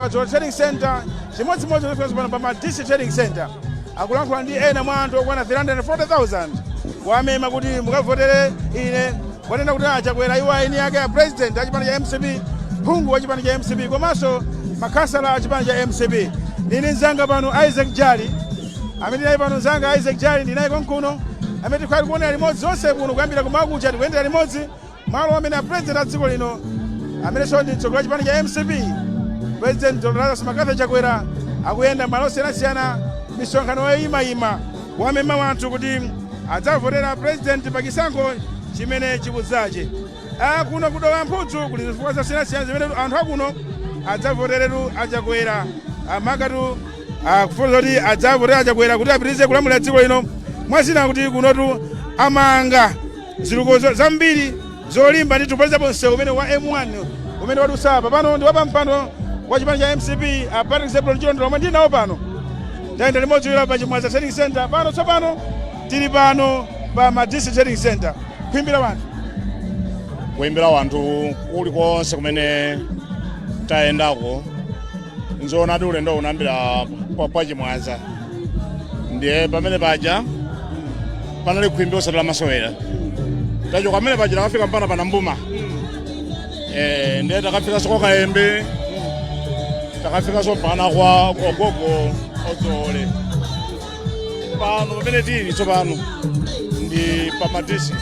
Padzo Trading Center, chimodzimodzi pano pa DC Trading Center. Akulankhula ndi ena mwa anthu okwana 340,000 wamema kuti mukavotere ine wanena kuti achakwera iwo aini yake ya president a chipani cha MCP, phungu wa chipani cha MCP, komanso makhansala a chipani cha MCP. Nini nzanga pano Isaac Jali, amene nayi pano nzanga Isaac Jali ndinayi konkuno, amene tikhali kuonera limodzi zonse kuno kuyambira kumakucha tikuyendera limodzi malo amene a president a dziko lino amene so ndi mtsogoleri wa chipani cha MCP, President Dr. Makatha Chakwera akuyenda malo osiyanasiyana misonkhano yoyimayima wamema wanthu kuti adzavotera president pa chisankho chimene chikudzache. Kuno kudowa mphudzu kuli zifukwa zosiyanasiyana zimene anthu akuno adzavoteretu Achakwera makatu kufunza kuti adzavotera Achakwera kuti apitirize kulamulira dziko lino mwazina kuti kunotu amanga ziluko zambiri zolimba ndi tupalizapo msewu umene wa M1 umene wadusapa pano ndi wapampando wa chipani cha MCP Patrick Zebulon Chilondolo omwe ndinawo pano tayenda limodzi pa Chimwendo Trading Center pano tsopano tili pano pa DC Trading Center kuimbira wanthu kulikonse kumene tayendako nzoona ulendo unambira pa Chimwendo ndiye pamene paja panali kuimbira osatala masowera tacho kamene paja takafika mpana pana mbuma ndiye takafika soko Kaembe takafika so pana kwa ogogo odzole pano pamene tili tsopano ndi pa Madisi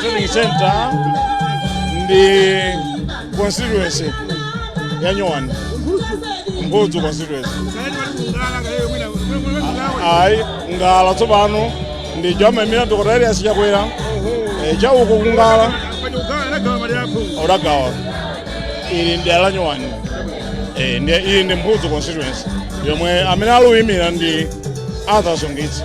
Trading Center ndi constituency ya Nyowani Mbudzu constituency ayi Ngala tsopano ndi jama imene Dr. Chakwera chauko kungala odagawa ili ndi ala Nyowani ili ndi Mbudzu constituency yomwe amene aluyimira ndi athasungitsi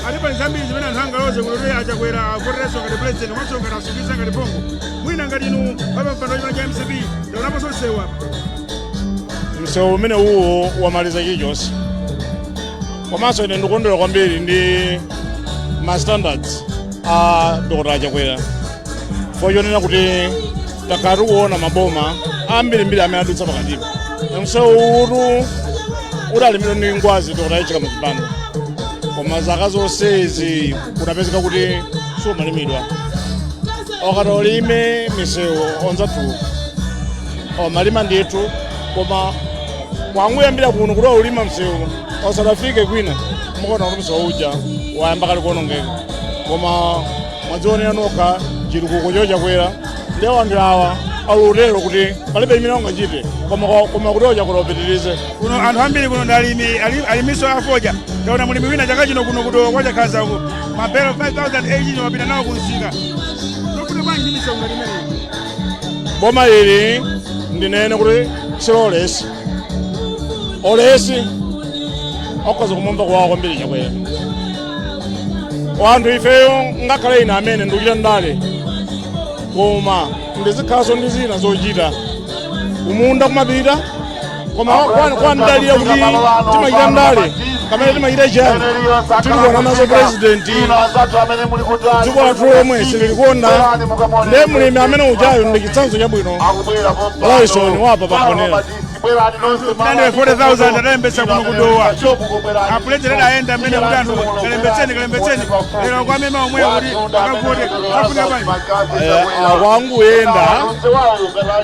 alipa nzambi zimene anthu angaloze kuti Achakwera avoterenso ngati president komanso ngati asungitsa ngati phungu mwina ngati inu papampando wa chipani cha MCP ndaonaponso msewu apa msewu umene uwo wamaliza chilichonse komanso ine ndikondwera kwambiri ndi ma standards a Dr. Chakwera fochonena kuti takati kuona maboma ambirimbiri amene adutsa pakatipo msewu utu udalimidwa ndi ngwazi Dr. Chika muzipando koma zaka zonsezi kunapezeka kuti sumalimidwa okatolime misewu onzathu omalima ndithu koma kwanguyambira kuno kuti ulima msewu osadafike kwina mukaona kuti msewu uja wayamba kali kuonongeka koma mwadzionera nokha chitukuko cho Chakwera ndi anthu awa alutero kuti palibe imene angachite koma kuti Chakwera upitirize kuno anthu ambiri kuno alimiso afoja taona mulimi wina chaka chino kuno kudowa kwa chakhaza uko mapero 5,018 wapita nawo kunsika nokuti bwanji misewu ngati imeneyi boma ili ndinene kuti silolesi olesi okaza kumomba kwawo kwambiri Chakwera wanthu ifeyo ngakhale ine amene ndikuchita Ndale koma ndizikhaso ndi zina zochita kumunda kumapita koma kwandalira kuti timachita Ndale kamene timachita chani tilikuona nazo president dziko lathu lomwe sililikonda ndiye mulimi amene uchayo ndi chitsanzo chabwino Laison wapa pakonera 340,000 atalembetsa kuno kudowa apuletere ayenda amene kuti anthu kalembetseni lero kwamema omwe kuti akavote afuna bwanji kwanguyenda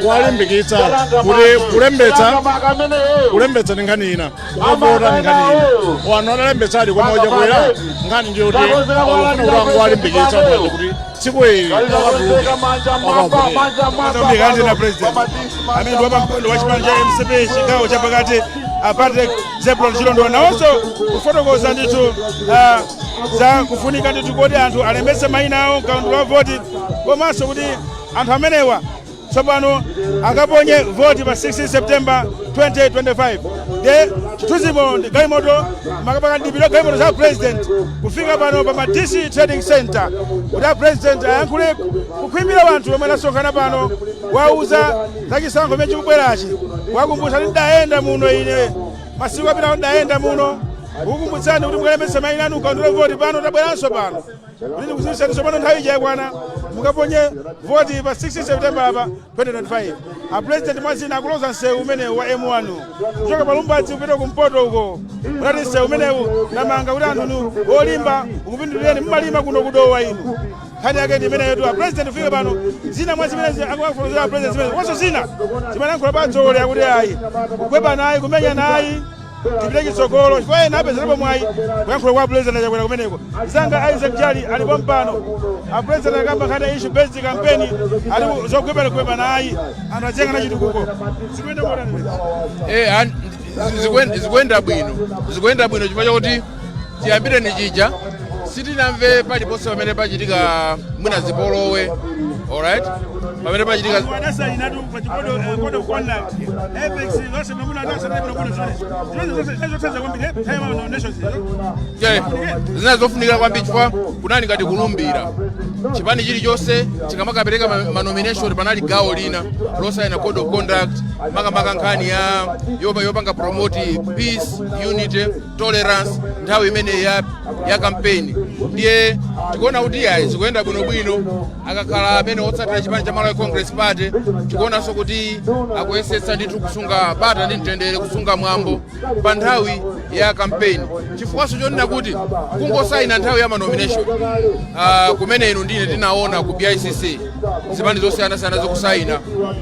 walimbikitsa kuti kulembetsa ndi nkhani ina kukavota ndi nkhani ina wanu adalembetsadi koma Chakwera nkhani ndiyo kuti akufuna kuti angwalimbikitsa kuti tsiku ili na president amene ndi wapampando wa chipani cha MCP chigawo chapakati Patrick Zebulon Chilondolo nawonso kufotokoza ndithu za kufunika ndithu kuti anthu alembetse mayina awo mkaundula wa voti komanso kuti anthu amenewa tsopano akaponye voti pa 16 September 2025 de chituzimo ndi galimoto makapaka ndipiro galimoto za president kufika pano pa DC Trading Center kuti president ayankhule kukhwimbira wanthu omwe asonkhana pano wauza za chisankho chimene chikubwerachi wakumbutsa kuti ndayenda muno ine masiku apitawo ndayenda muno kukumbutsani kuti mukalembetse mayina anu mkaundula voti pano tabweranso pano Kuti kuzisha sopano nthawi ija bwana mukaponye voti pa 16 September pa 2025. A president mwazina akuloza nsewu umene wa M1 kuchoka pa Lumbadzi kupita kumpoto uko. Unati nsewu umenewu namanga kuti anthu olimba ukupindulireni mmalima kuno kudowa inu. Khani yake ndi imene yetu a president ufike pano zina mwa zimene akuwafunira president zimene koso zina zimanankhula padzole akuti ayi kugweba nayi kumenya nayi tipite chitsogolo chifukwa ena apezerapo mwayi kuyankhula kwa president achakwera kumeneko zanga Isaac Jali alipo mpano a president akamba nkhani issue based campaign ali zogweba nayi anthu ajenga na chitukuko zikuenda mbona zikuenda bwino chifukwa chakuti tiyambire ni chija sitinamve paliponse pamene pachitika mwina zipolowe alright pamene pachitika wadasa inatu pa code of conduct apex lose mamuna adasa ndipo zinazofunika kwambiri chifukwa kunani ngati kulumbira chipani chilichonse chikamakapereka manomination panali gawo lina losayina code of conduct makamaka nkhani yopanga promote peace unity tolerance nthawi imene ya campaign ndiye tikuona kuti ayi zikuyenda bwinobwino akakhala amene otsatira chipani cha Malawi Congress Party tikuonanso kuti akuyesetsa ndithu kusunga bata ndi mtendere kusunga mwambo pa nthawi ya campaign chifukwaso chonena kuti kungosayina nthawi ya manomination kumene inu ndine tinaona ku BICC zipani zosiyana-siyana zokusayina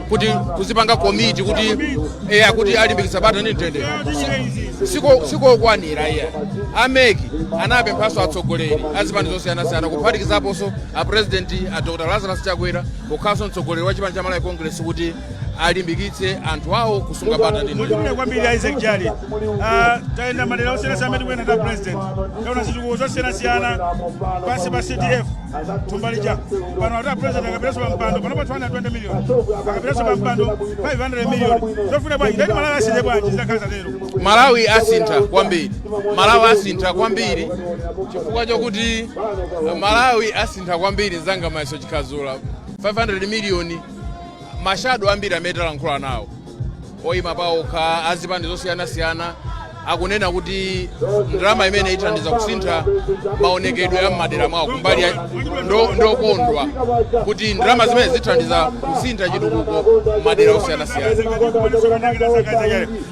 kuti kuzipanga komiti kuti alimbikitsa bata ndi mtendere sikokwanira iya ameki anapemphaso atsogoleri azipani zosiyana-siyana kuphatikizaponso a president a Dr. Lazarus Chakwera kukhalanso mtsogoleri wa chipani cha Malawi Congress kuti alimbikitse anthu awo kusunga bata ndi mtendere kwambiri Isaac Jali taenda madera osiyana-siyana amene kwena ta president kaona zitukuko zosiyana-siyana pasi pa CDF tumbalija pano ata president akapiranso pa mpando panopa 220 million akapiranso pa mpando 500 million zofuna bwanji ndani Malawi asinthe bwanji zidakhaza lero Malawi asintha kwambiri chifukwa chokuti Malawi asintha kwambiri zanga maiso chikhazula 500 million mashado ambiri amene talankhula nawo oyima paokha azipani zosiyana-siyana akunena kuti ndalama imene ithandiza kusintha maonekedwe a m'madera mwawo kumbali ndokondwa kuti ndalama zimene zithandiza kusintha chitukuko m'madera osiyana-siyana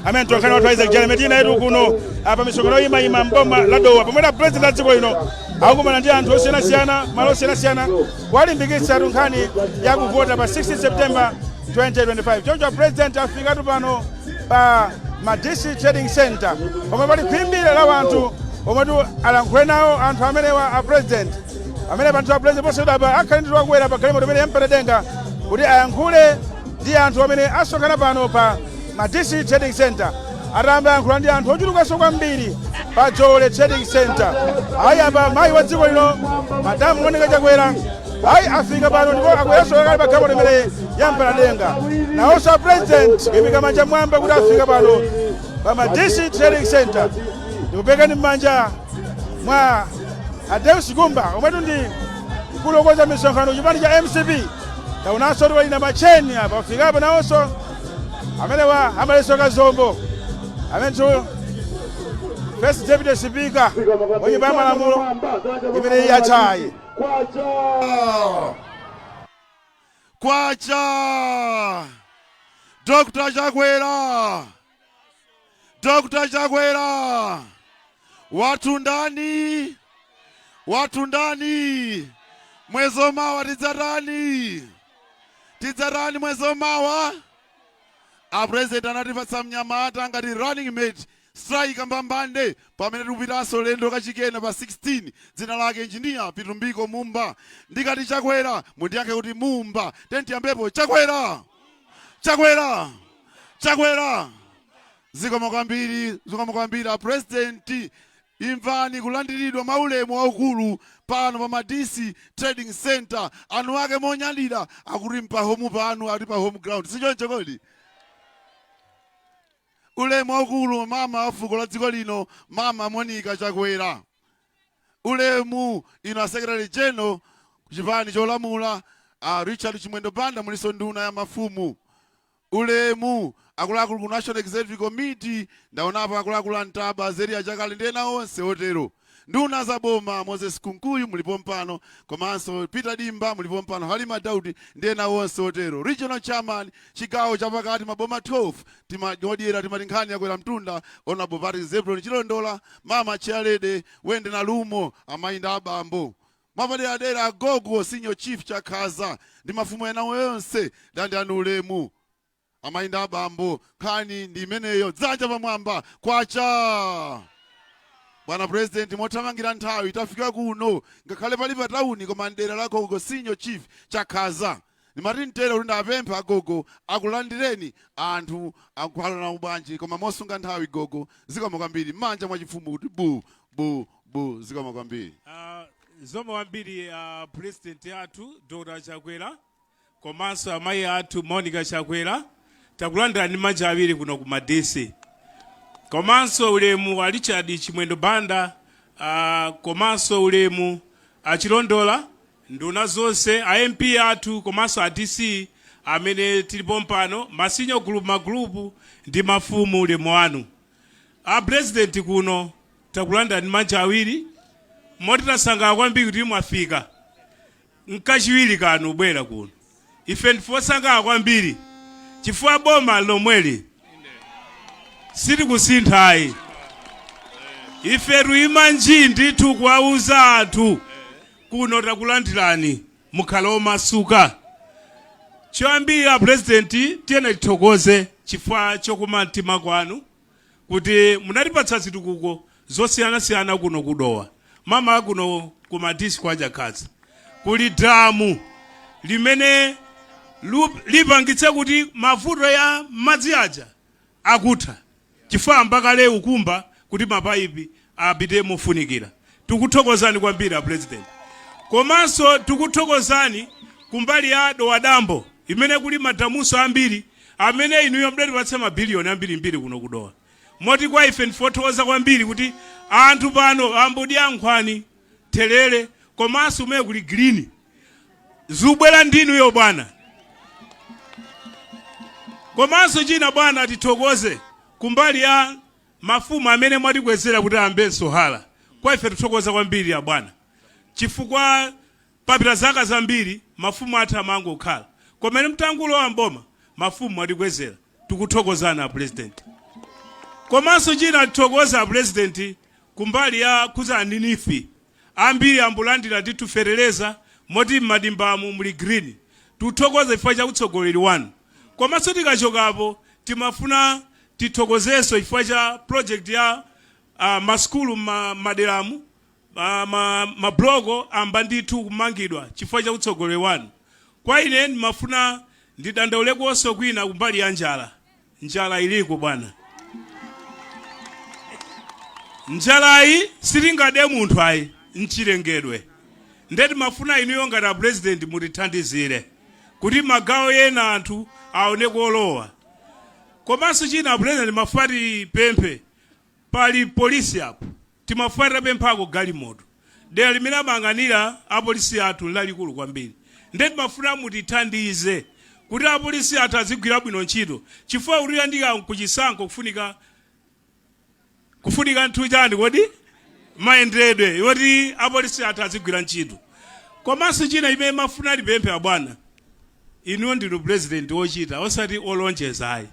amene tokhani wathu Isaac Jali metina yetu kuno pa misonkhano ima mboma la Dowa pomwe ta president a dziko lino akukumana ndi anthu osiyana-siyana malo osiyana-siyana kuwalimbikitsa nkhani ya kuvota pa 16 September 2025 choncho president afikatu pano pa Madisi Trading Center omwe pali phimbire la wanthu omwe alankhule nawo anthu amenewa a president amene panthu a president ponse apa akhale ndi wakuwera pa galimoto imene yamperedenga kuti ayankhule ndi anthu amene asonkhana pano pa Madisi Trading Center atamba yankhula ndi anthu ochulukanso kwambiri pa Jole Trading Center ayi apa mayi wa dziko lino Madamu Monica Chakwera ayi afika pano ndipo akuyeso yakali pa galimoto imene yamperedenga nawonso a president kuyimika manja mwamba kuti afika pano pa Madisi Trading Center ndikupekani m'manja mwa Adeus Gumba omwetu ndi kulokoza misonkhano chipani cha MCP taunanso kuti walina macheni apa afikapo nawonso amenewa amaleso kazombo amenetu First Deputy Speaker wa nyumba ya malamulo imene yachayi kwacha Dr. Chakwera watu ndani mwezo mawa tidzarani mwezo mawa a president anatipatsa mnyamata ngati running mate strike mbambande pamene tikupitanso lendo kachikena pa 16 dzina lake engineer Pitumbiko Mumba ndikati Chakwera mundiyankhe kuti Mumba tentiyambepo Chakwera zikomo kwambiri a president imvani kulandiridwa maulemu waukulu pano pa Madisi Trading Center anu ake monyadira akuti mpahomu panu ali pa home ground sichoncho kodi ulemu waukulu mama wa fuko la dziko lino mama Monica Chakwera ulemu ino a secretary general chipani cholamula Richard Chimwendo Banda muliso nduna ya mafumu ulemu akuluakulu ku National Executive Committee ndaonapo akuluakulu antaba zeri achakale ndena onse otero. Nduna za boma Moses Kunkuyu mulipo mpano, komanso Peter Dimba mulipo mpano, Halima Daudi ndena onse otero. Regional Chairman chigawo chapakati maboma 12 timajodiera timatinkhani yakwera mtunda Honorable Patrick Zebron Chilondola, Mama Chialede wende na lumo amainda abambo. Mapadera agogo Senior Chief Chakaza ndi mafumu ena onse dandi anulemu amainda abambo khani ndi imeneyo dzanja pamwamba kwacha. Bwana President motamangira nthawi tafika kuno ngakhale pali pa tauni koma ndera lako gogo Senior Chief Chakaza nimati mtero kuti ndapempha agogo akulandireni anthu akukhala na ubanji koma mosunga nthawi gogo zikomo kwambiri manja mwachifumu kuti bu zikomo kwambiri. Zikomo kwambiri President athu Dr. Chakwera komanso amayi athu Monica Chakwera takulandira ndi manja awiri kuno ku Madese. Komanso ulemu a Richard Chimwendo Banda, komanso ulemu a Chilondola, nduna zonse, a MP athu, komanso a DC, amene tilipo mpano, masinyo group magrupu, ndi mafumu ulemu anu. A President kuno, takulandira ndi manja awiri, moti tasanga kwambiri kuti mwafika. Nkachiwiri kanu bwera kuno. Ife ndifosanga kwambiri, chifukwa boma lomweli. Siri kusinthayi ife ruima njindi tukwauza athu kuno takulandirani mukhala omasuka. Choyambira President tiyena tithokoze chifukwa chokuma mtima kwanu kuti munatipatsa zitukuko zosiyana-siyana kuno kudowa. Mama kuno kumadisi kwa Jakatsa kuli damu limene lipangitse kuti mavuto ya madzi aja akutha. Chifukwa mpaka leo ukumba kuti mapaipi apite mofunikira. Tikuthokozani kwambiri President. Komanso tikuthokozani kumbali ya dowadambo imene kuli madamuso ambiri amene inuyo mdatipatsa mabiliyoni ambiri kuno kudowa. Moti kwa ife ndifothokoza kwambiri kuti anthu pano ambodi ankhwani telele komanso umene kuli green zubwera ndinuyo bwana. Komanso china bwana tithokoze kumbali ya mafumu amene mwatikwezera kuti ambenso hala. Kwa ife tuthokoza kwambiri ya bwana. Chifukwa papita zaka zambiri mafumu athu amangokhala. Komene mtangulo wa mboma mafumu mwatikwezera. Tikuthokozana President. Komanso china tithokoza President kumbali ya kuzaninifi. Ambiri ambulandira titufereleza moti madimbamu muli green. Tuthokoza chifukwa cha utsogoleri wanu. Komanso tikachokapo timafuna tithokozeso chifukwa cha project ya maskulu maderamu mablogo amba ndithu kumangidwa chifukwa cha utsogoleri wanu. Kwa ine ndimafuna ndidandaule konso kwina kumbali ya njala. Njala iliko bwana. Njalayi sitingade munthu ayi nchilengedwe. Ndeti mafuna inuyo ngati President mutithandizire kuti magawo ena anthu aone kuolowa. Komanso china President mafati pemphe pali polisi apo timafata pemphako galimoto dera limene amanganira apolisi athu lalikulu kwambiri. Ndeti mafuna mutithandize kuti apolisi athu azigwira bwino ntchito chifukwa kuti andika kuchisankho kufunika nthu chani kodi mayendedwe yoti apolisi athu azigwira ntchito. Komanso china imene mafuna lipemphe abwana inuyo ndinu President wochita osati olonjeza ayi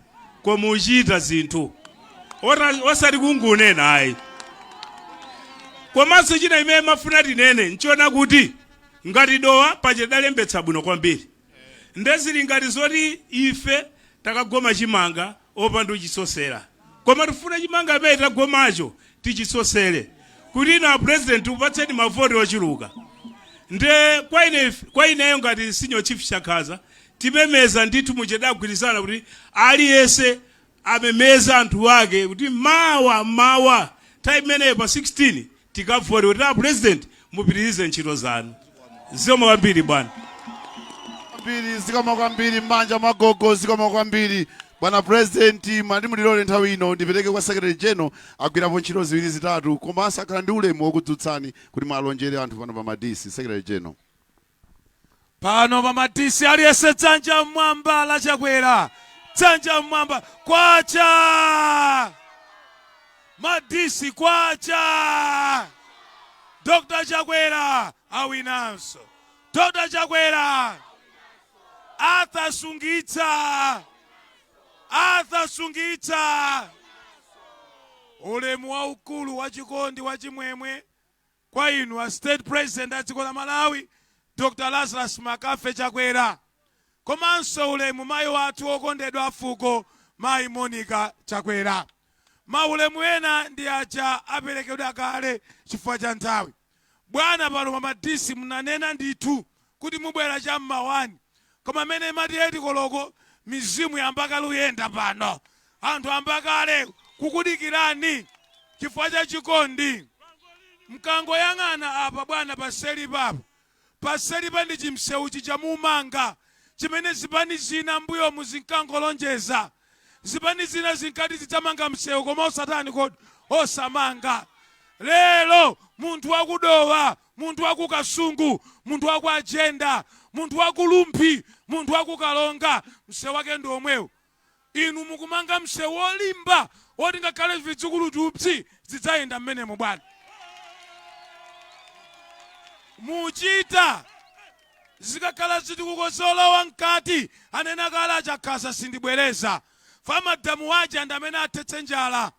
koma uchita zinthu osati kungunena ayi. Komanso china imene mafuna tinene nchiona kuti ngati dowa pachidalembetsa bwino kwambiri. Ndezili ngati zoti ife takagoma chimanga opanda uchisosera. Koma tifuna chimanga amene tagomacho tichisosere kuti na President upatseni mavoti ochuluka. Nde kwa ineyo ngati Senior Chief Chakaza timemeza ndithu muchedagwirizana kuti aliyese amemeza anthu wake kuti mawa time imeneyo pa 16 tikavoti kuti President mupitirize ntchito zanu. Zikomo kwambiri bwana. Zikomo kwambiri manja magogo zikomo kwambiri. Bwana President mandimulilole nthawi ino ndipeleke kwa Secretary General agwirapo ntchito ziwiri zitatu komanso akhala ndi ulemu wokudzutsani kuti mwalonjere anthu pano pa madisi. Secretary General. Pano pa madisi aliyese dzanja mwamba la Chakwera dzanja mmwamba. Kwacha madisi, kwacha. Dr. Chakwera awinanso. Dr. Chakwera atasungitsa. Ulemu waukulu wa chikondi wa chimwemwe kwa inu a state president a dziko la Malawi Dr. Lazarus Makafe Chakwera. Komanso ulemu mayi wathu okondedwa afuko mayi Monica Chakwera. Maulemu ena ndi aja aperekedwa kale chifukwa cha nthawi. Bwana pano mamadisi munanena ndithu kuti mubwera cha mmawani. Koma mene mati eti koloko mizimu yambaka luyenda pano. Anthu ambakale kukudikirani chifukwa cha chikondi. Mkango yang'ana apa bwana paseli papa. Paseli pa ndi chimsewu chichamumanga. Chimene zipani zina mbuyo muzinkangolonjeza. Zipani zina zinkati zitamanga msewu koma osatani kodi osamanga. Lelo munthu wakudowa, munthu wakukasungu, munthu waku agenda, munthu wakulumpi, munthu wakukalonga, msewu wake ndi omwewu. Inu mukumanga msewu olimba oti ngakhale vidzukulu tupsi zidzayenda mmenemo bwana. Muchita zikakhala zitikukozolowa mkati anena kala achakhasa sindibwereza. Famadamu waja ndamene atetse njala.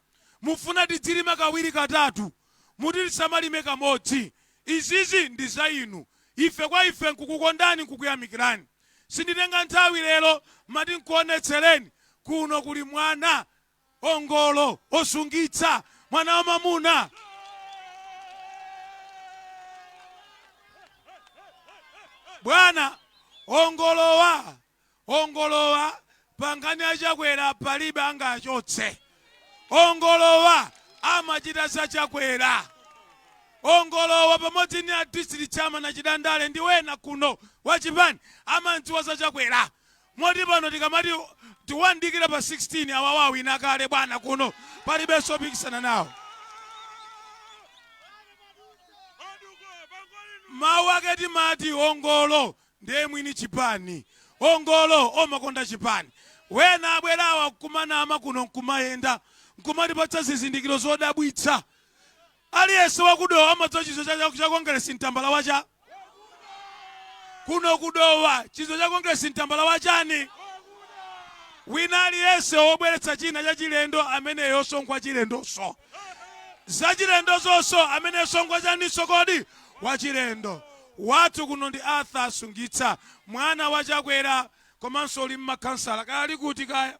Mufuna tidzilima kawiri katatu. Mutilisamalime kamodzi. Izizi ndi za inu. Ife kwa ife nkukukondani nkukuyamikirani. Sinditenga nthawi lero mati nkuonetsereni kuno kuli mwana ongolo osungitsa mwana wa mamuna. Bwana ongolowa pangani achakwera palibe angachotse. Ongolowa amachita za Chakwera. Ongolowa pamodzi ndi a district chairman achita Ndale ndi wena kuno wachipani amandziwa za Chakwera. Moti pano tikamati tiwandikira pa 16 awawawu inakale bwana kuno palibe sopikisana nawo. Mawu ake timati ongolo ndiye mwini chipani. Ongolo omakonda chipani. Wena abwerawa kumanama kuno nkumayenda nkumatipatsa zizindikiro zodabwitsa. Aliyense wakudowa amadziwa chizo cha Congress mtambala wacha. Kuno kudowa chizo cha Congress mtambala wachani. Wina aliyense obweretsa china cha chilendo amene yosonkwa chilendoso. Za chilendo zonso amene yosonkwa chaniso kodi wachilendo. Watu kuno ndi Arthur Asungitsa mwana wa Chakwera komanso uli mmakansala kali kuti kaya.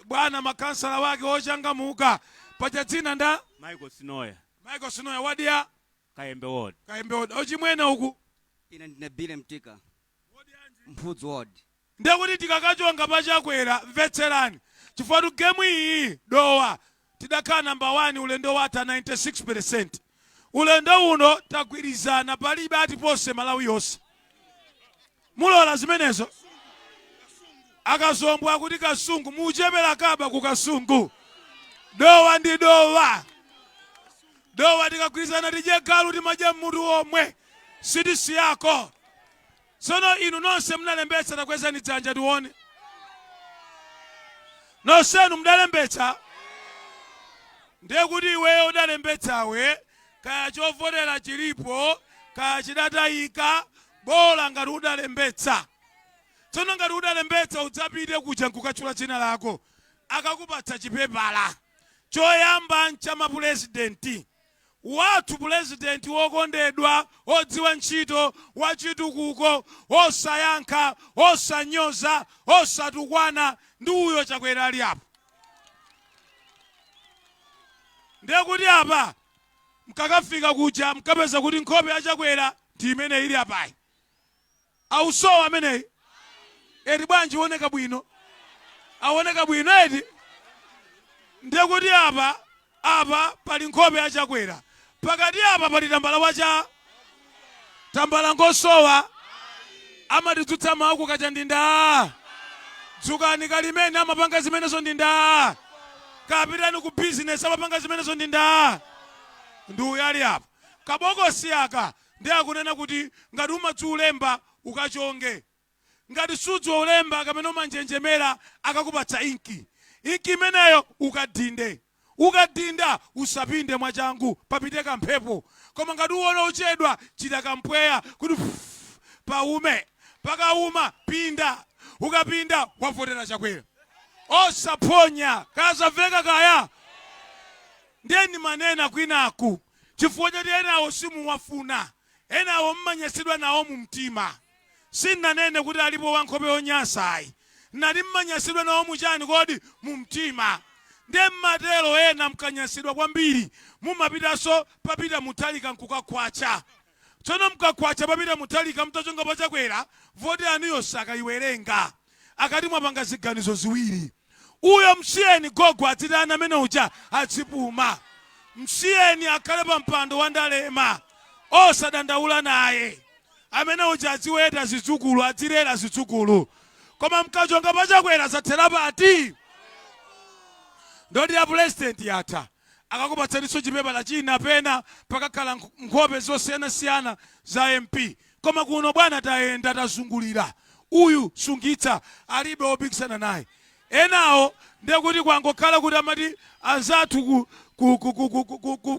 Bwana makansala wake ochangamuka pacha dzina nda Michael Sinoya wadia Kayembe Ward. Ochimwena uku ine ndine Bile Mtika Mphudzi Ward. ndekuti tikakachonga pa Chakwera mvetserani chifukwa gemu iyi dowa tidakhala number 1 ulendo wata 96%. Ulendo uno tagwirizana palibe atipose Malawi yonse. Mulola zimenezo. Akazombo akuti kasungu muchepera kaba ku kasungu. Dowa ndi dowa. Dowa tikagwirizana tije galu timadya mutu omwe. Sidisi yako. Sono inu nonse mnalembetsa takwezani dzanja tione. Nonsenu mdalembetsa. Ndiye kuti iweyo udalembetsawe kaya chovotera chilipo kaya chidatayika bola ngati udalembetsa. Tsono ngati udalembetsa udzapite kuja nkukachula dzina lako akakupatsa chipepala choyamba ncha mapulezidenti. Watu pulezidenti wokondedwa odziwa ntchito wachitukuko osayankha osanyoza osatukwana ndi uyo Chakwera ali apo. Ndiye kuti apa mkakafika kuja mkapeza kuti nkhope ya Chakwera ndi imene ili apayi. Ausowa ameneyi eti bwanji woneka bwino. Awoneka bwino eti. Ndiye kuti apa pali nkhope ya Chakwera. Pakati apa pali tambala wacha. Tambala ngosowa. Amatitsutsa mawu kukacha ndinda. Dzukani kalimene amapanga zimenezo ndinda. Kapitani ku business amapanga zimenezo ndinda. Ndi uyali apa. Kabokosi aka ndiye akunena kuti ngati umadzulemba ukachonge. ngati sudzi olemba kapena manjenjemera akakupatsa inki imeneyo ukadinda usapinde mwachangu papite kamphepo koma ngati uona uchedwa chita kampweya kuti paume pakauma pinda ukapinda wavotera Chakwera osaphonya kazaveka kaya ndeni manena kwinaku chifukwa choti enawo simuwafuna enawo mmanyasidwa nawo mu mtima sinanene kuti alipo wankhope onyasayi nati mmanyasidwa nawo muchani kodi mu mtima nde mmatero ena mkanyasidwa kwambiri mumapitanso papita mutalika nkukakwacha tsono mkakwacha papita mutalika mtachonga pa Chakwera voti anuyo sakaiwerenga akati mwapanga ziganizo ziwiri uyo msiyeni gogo atitana amene uja atsipuma msiyeni akhale pa mpando wa ndalema osadandaula naye amene uja aziweta zidzukulu adzirera zidzukulu koma mkachonga pa Chakwera zathera pati ndodi ya president yatha akakupatsaniso chipepala china pena pakakhala nkhope zosiyanasiyana za MP koma kuno bwana tayenda tazungulira uyu sungitsa alibe opikisana naye enawo ndekuti kwangokhala kuti amati anzathu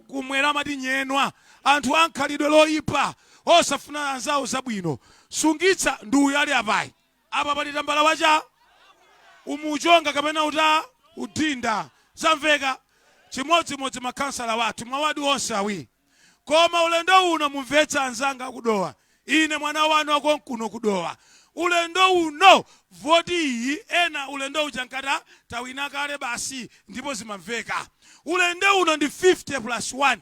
kumwera amati nyenwa anthu ankhalidwe loyipa osafuna anzawo zabwino sungitsa ndi uyu ali apayi apa pali tambala wacha umuchonga kapena uta udinda zamveka chimodzimodzi makansala wathu mawadi onse awi koma ulendo uno mumvetsa anzanga akudowa ine mwana wanu akonkuno kudowa ulendo uno voti iyi ena ulendo uja nkata tawina kale basi ndipo zimamveka ulendo uno ndi 50+1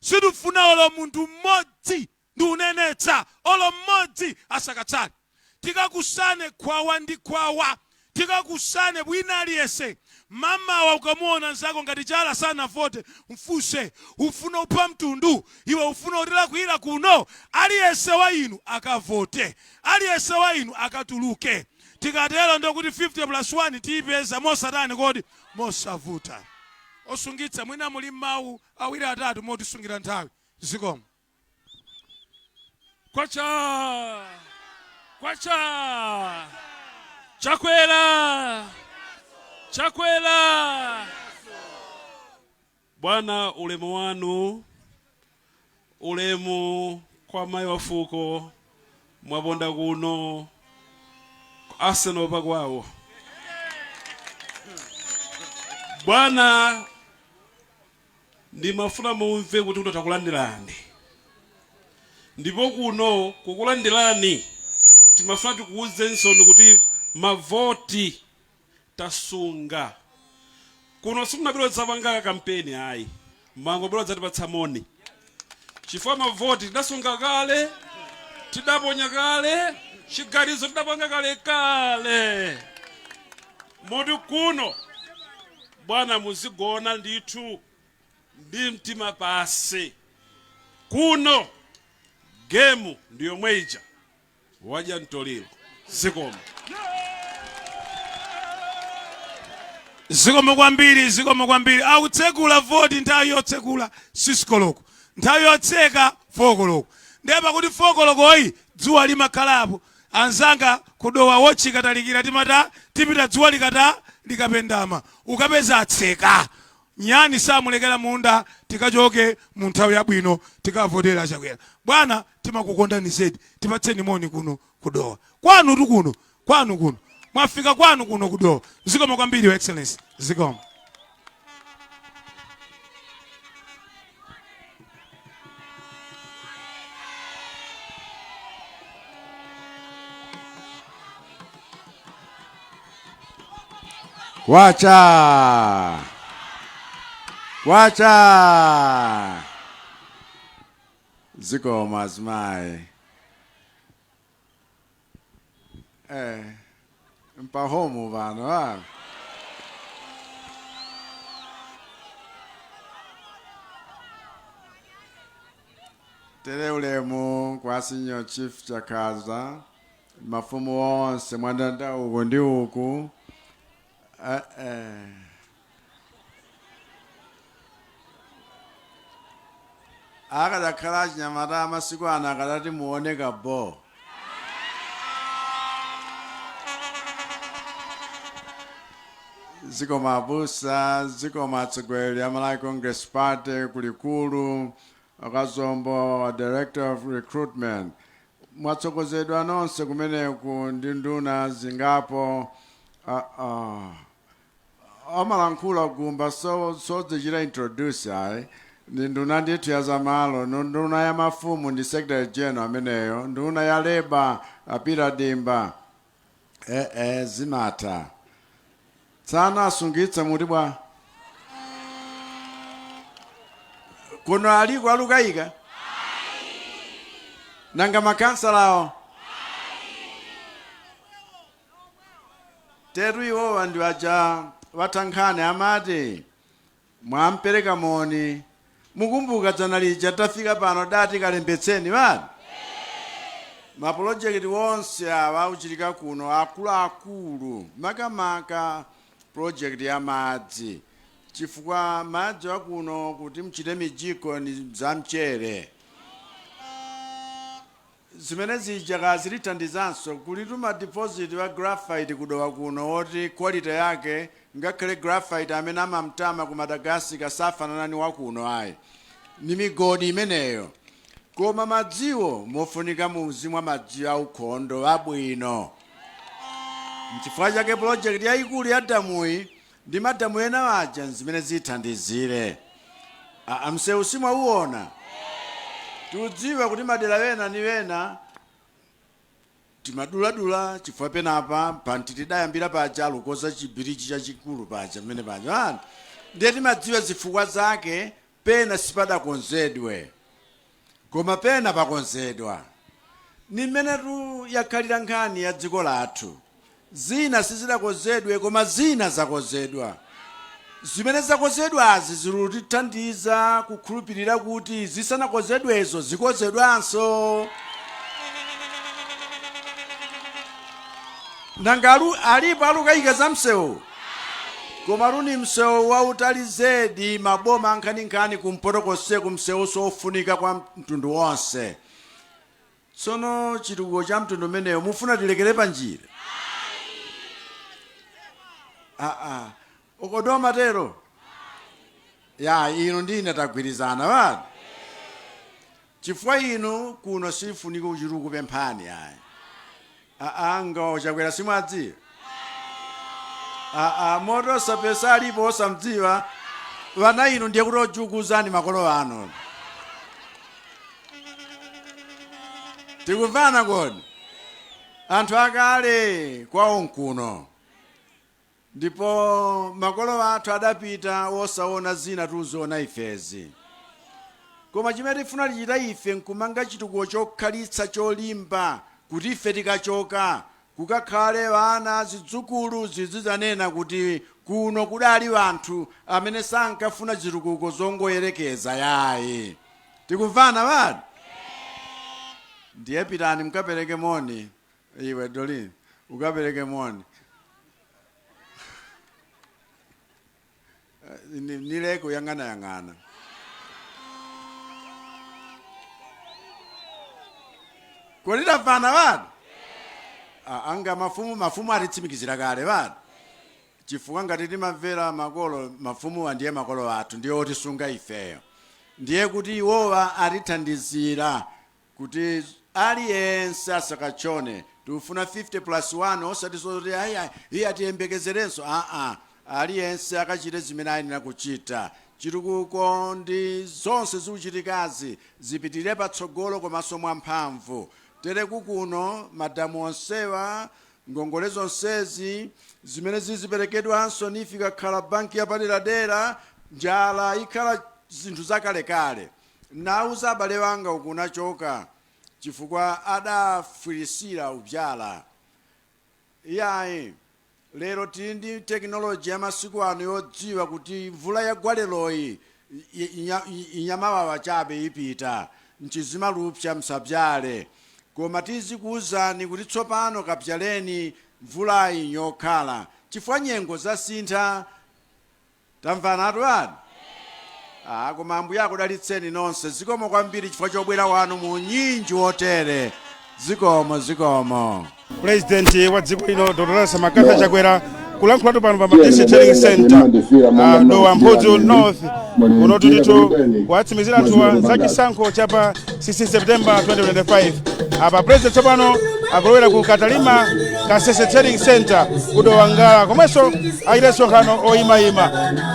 sidufuna olo munthu mmodzi ndi unenetsa olo mmodzi asakatsale tikakusane khwawa ndi khwawa tikakusane bwina aliyese mamawa ukamuona nzako ngati chala sana vote mfuse ufuna upha mtundu iwe ufuna utira kuira kuno aliyese wa inu akavote aliyese wa inu akatuluke tikatero ndokuti 50+1 tiipeza mosatani kodi mosavuta osungitsa mwina muli mawu awiri atatu motisungira nthawi zikomo kwacha Chakwera bwana ulemu wanu ulemu kwa mayi wafuko mwabonda kuno Arsenal pakwawo bwana ndimafuna mumve kuti kuti takulandirani ndipo kuno kukulandirani timafuna tikuwuzenso kuti mavoti tasunga kuno simunabiro zapanga kampeni ayi mango biro zatipatsa moni chifukwa mavoti tidasunga kale tidaponya kale chiganizo tidapanga kale moti kuno bwana muzigona ndithu ndi mtima pasi kuno gemu ndiyo mweija waja ntoliro zikomo zikomo kwambiri akutsekula voti nthawi yotsekula sisikoloko nthawi yotseka fokoloko ndeba kuti fokolokoyi dzuwa limakhalapo anzanga kudowa wochika talikira timata tipita dzuwa likapendama ukapeza atseka nyani samulekera munda tikachoke mu nthawi yabwino tikavotera Chakwera bwana timakukondani zedi tipatseni moni kuno kudowa kwanu kuno mwafika kwanu kuno kudowa zikomo kwambiri your excellency zikomo Wacha zikomo azimayi mpahomu vano tere ulemu kwa senior chief Chakaza mafumu wonse mwandanda uku ndi uku akadakhala chinyamata amasiku ano akadati muoneka bo zikoma abusa, zikoma atsogoleri a Malawi Congress Party kulikulu, akazombo director of recruitment. Mwatsogozedwa nonse kumeneku ndi nduna zingapo amalankhula gumba so zichita introduce ayi ndi nduna ndithu ya zamalo, nduna ya mafumu ndi secretary general ameneyo, nduna ya labor apita dimba zimata tsana asungitsa muti bwa kuno aliko alukayika nanga makansalawo teru iwowa ndi aja watankhane amati mwampereka moni mukumbuka dzana lija tafika pano dati kalembetseni vani mapulojekiti wonse awa uchitika kuno akuluakulu makamaka project ya madzi chifukwa madzi wa kuno kuti mchite mijiko ni za mchere zimene zija zilithandizanso kulitu madeposit wa graphite kudowa kuno oti quality yake ngakhale graphite amene amamtama ku Madagascar safanana ni wa kuno ayi ni migodi imeneyo koma madziwo mofunika mumzimwa madzi aukhondo abwino mchifukwa chake project yayikulu ya damuyi ndi madamu ena waja zimene zithandizire msewu simwa uwona tudziwa kuti madera wena ni wena timaduladula chifukwa penapa pantitidayambira paja alukoza chibirichi chachikulu paja mmene paja ndiye timadziwa zifukwa zake pena sipadakonzedwe koma pena pakonzedwa ni mmene tu yakhalira nkhani ya dziko lathu zina sizidakonzedwe koma zina zakonzedwa zimene zakonzedwazi zilutithandiza kukhulupirira kuti zisanakonzedwezo zikonzedwanso nanga alipo alukayika za msewu koma luni msewu wautali zedi maboma nkhaninkhani kumpoto konse kumsewu sofunika kwa mtundu wonse tsono chitukuko cha mtundu umeneyo mufuna tilekere panjira ukodoma tero ya ino ndine tagwirizana vani chifukwa inu kuno sifunika uchiru kupemphani ayi ngawo chakwera simwadziwa moto sapesa alipo osamdziwa vana inu ndiye kuti ojukuzani makolo ano tikumvana kodi anthu akale kwawo nkuno ndipo makolo athu adapita osaona zina tuziona ifezi koma chimene tifuna tichita ife nkumanga chitukuko chokhalitsa cholimba kuti ife tikachoka kukakhale vana zidzukulu zidzanena kuti kuno kudali vanthu amene sankafuna chitukuko zongoyerekeza yayi tikumvana vani ndiye pitani mkapereke moni iwe Dolin ukapereke moni nileko yang'ana kodi tafana vani anga mafumu atitsimikizira kale vani chifukwa ngati timamvera makolo mafumu ndiye makolo athu ndiye otisunga ifeyo ndiye kuti iwowa atithandizira kuti aliyense asakachone tufuna 50+1 osati zoti iye atiyembekezerenso aliyense akachite zimene ayenera kuchita chitukuko ndi zonse zikuchitikazi zipitirire patsogolo komanso mwamphamvu tereku kuno madamu onsewa ngongole zonsezi zimene ziziperekedwanso nifika khala banki yapaderadera njala ikhala zinthu zakalekale nauza abale wanga ukunachoka chifukwa adafirisira ubyala iyayi lero tili ndi tekinoloji ya masiku ano yodziwa kuti mvula yagwa leroyi inyamawawa chabe ipita mchizimalupsa msabyale koma tizikuwuzani kuti tsopano kabyaleni mvulayi yokhala chifukwa nyengo zasintha tamvana atu ani koma ambuye akudalitseni nonse zikomo kwambiri chifukwa chobwera wanu mu nyinji wotere zikomo President wa dziko lino Dr. Samakata Chakwera kulankhulatu pano pa District Training Center dowa Mphodzo North kuno titito kuwatsimizira anthuwa za chisankho cha pa 16 September 2025 apa president tsopano akulowera ku Katalima Kasese Training Center kudowa Ngala komwenso achite msonkhano oyimayima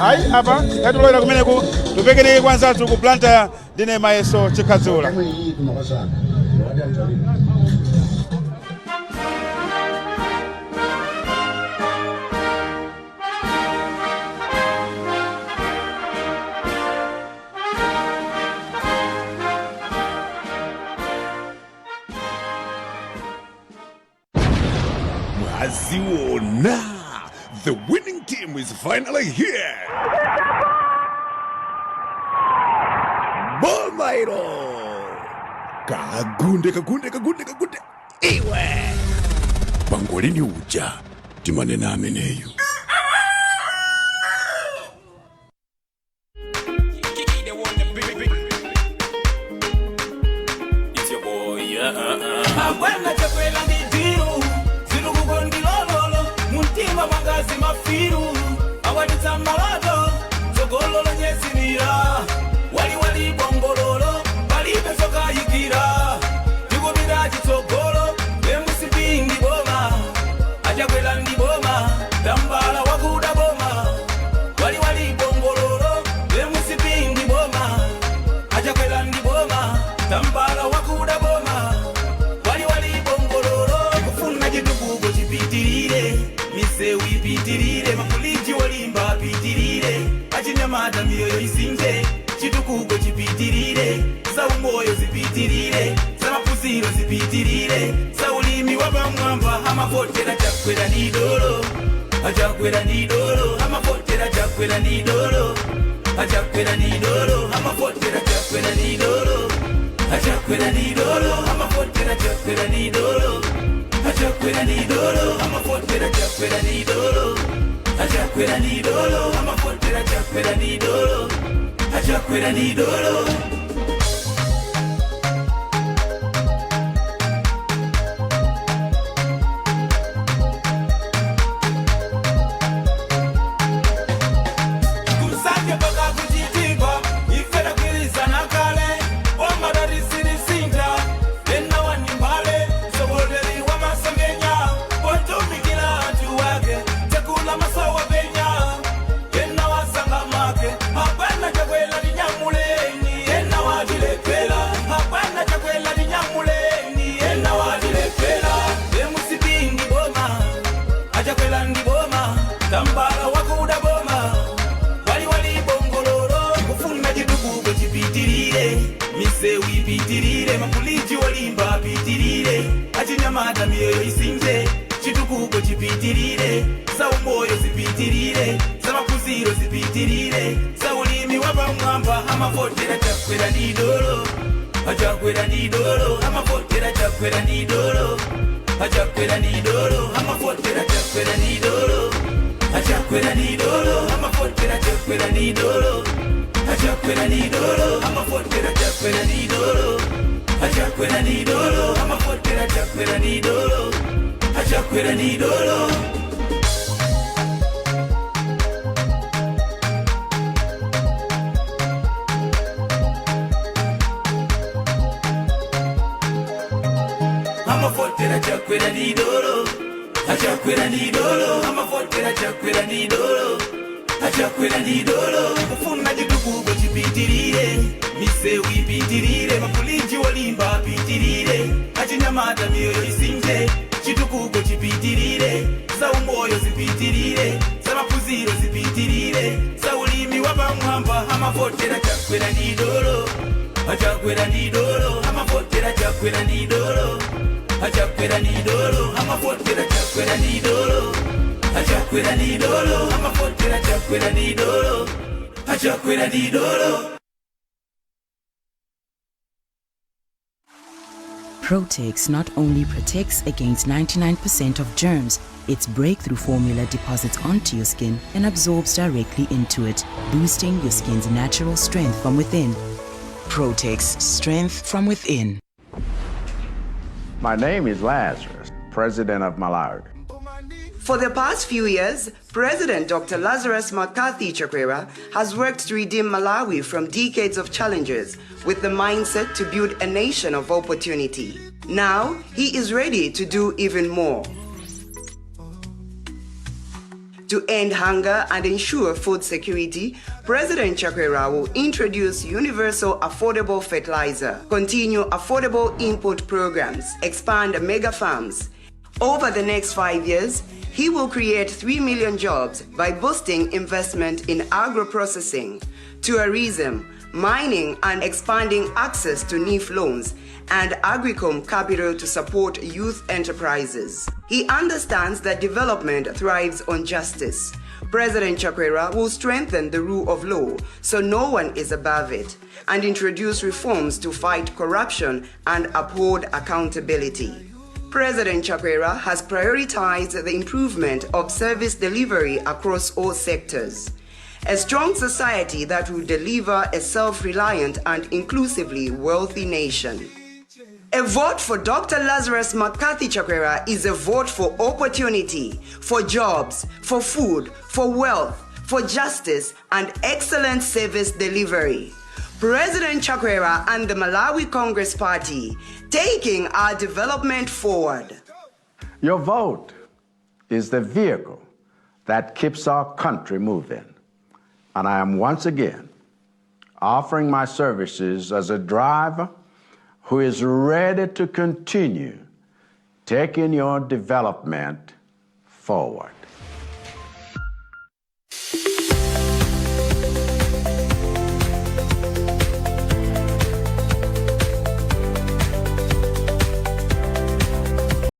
ayi apa yatulowera kumeneku tupekeneke kwanzathu ku planta ndine Mayeso Chikhadzula. Aziona, the winning team is finally here. Bolmairo. Kagunde. Iwe. Pangolini uja. Timanena ameneyo. It's your boy, yeah. Magazi mafiru awadita malado zogolo la nyesimira wali bongololo bali besoka yikira tugobira chitogolo emusipingi boma ajakwela ndi boma tambala wakuda boma wali bongololo emusipingi boma ajakwela ndi boma tambala wakuda boma wali bongololo kufuna jitukugo chipitirire mise wipitirire makuliji walimba pitirire achinyamata miyoyo isinje chitukugo chipitirire za umoyo zipitirire za mapuziro zipitirire za ulimi wabamwamba amafotera chakwera nidoro achakwera nidoro amafotera chakwera nidoro achakwera nidoro amafotera chakwera nidoro achakwera nidoro amafotera chakwera nidoro achakwera nidoro amafotera chakwera nidoro achakwera nidoro amafotera chakwera nidoro achakwera nidoro kusake baka kujitimba ifera kwilizana kale omadari sinisinda ena wanimbale soboleli wa masamenya otumikila atu wake chakula masawa benya ena wasanga make hapana chakwela ni nyamuleni ena wadilepela hapana chakwela ni nyamuleni ena wadilepela emusipingi boma achakwela ndi boma tambala wakuda boma wali bongoloro kufuna jitukugo chipitirire mise wipitirire makuliji walimba pitirire achinyamata miyoyo isinje chitukugo chipitirire za umoyo zipitirire za mapuziro zipitirire za ulimi wabamwamba amafotera chakwera nidoro achakwera nidoro amafotera chakwera nidoro achakwera nidoro amafotera chakwera nidoro achakwera nidoro amafotera chakwera nidoro achakwera nidoro amafotera chakwera nidoro achakwera nidoro amafotera chakwera nidoro achakwera nidoro amafotera chakwera nidoro achakwera nidoro amafotera chakwera nidoro achakwera nidoro kufuna jitukugo chipitirire mise wipitirire makuliji walimba pitirire achinyamata miyoyo isinje chitukugo chipitirire za umoyo zipitirire za mapuziro zipitirire za ulimi wabamwamba amafotera chakwera nidoro achakwera nidoro amafotera chakwera nidoro achakwera nidoro amafotera chakwera nidoro achakwera nidoro amafotera chakwera nidoro achakwera nidoro. Protex not only protects against 99% of germs, its breakthrough formula deposits onto your skin and absorbs directly into it, boosting your skin's natural strength from within. Protex, strength from within. My name is Lazarus, President of Malawi. For the past few years, President Dr. Lazarus McCarthy Chakwera has worked to redeem Malawi from decades of challenges with the mindset to build a nation of opportunity. Now, he is ready to do even more. To end hunger and ensure food security, President Chakwera will introduce universal affordable fertilizer, continue affordable import programs, expand mega farms. Over the next 5 years, he will create 3 million jobs by boosting investment in agro-processing, tourism, mining and expanding access to NIF loans and Agricom capital to support youth enterprises. He understands that development thrives on justice. President Chakwera will strengthen the rule of law so no one is above it and introduce reforms to fight corruption and uphold accountability. President Chakwera has prioritized the improvement of service delivery across all sectors. A strong society that will deliver a self-reliant and inclusively wealthy nation. A vote for Dr. Lazarus McCarthy Chakwera is a vote for opportunity, for jobs, for food, for wealth, for justice, and excellent service delivery. President Chakwera and the Malawi Congress Party, taking our development forward. Your vote is the vehicle that keeps our country moving. And I am once again offering my services as a driver who is ready to continue taking your development forward.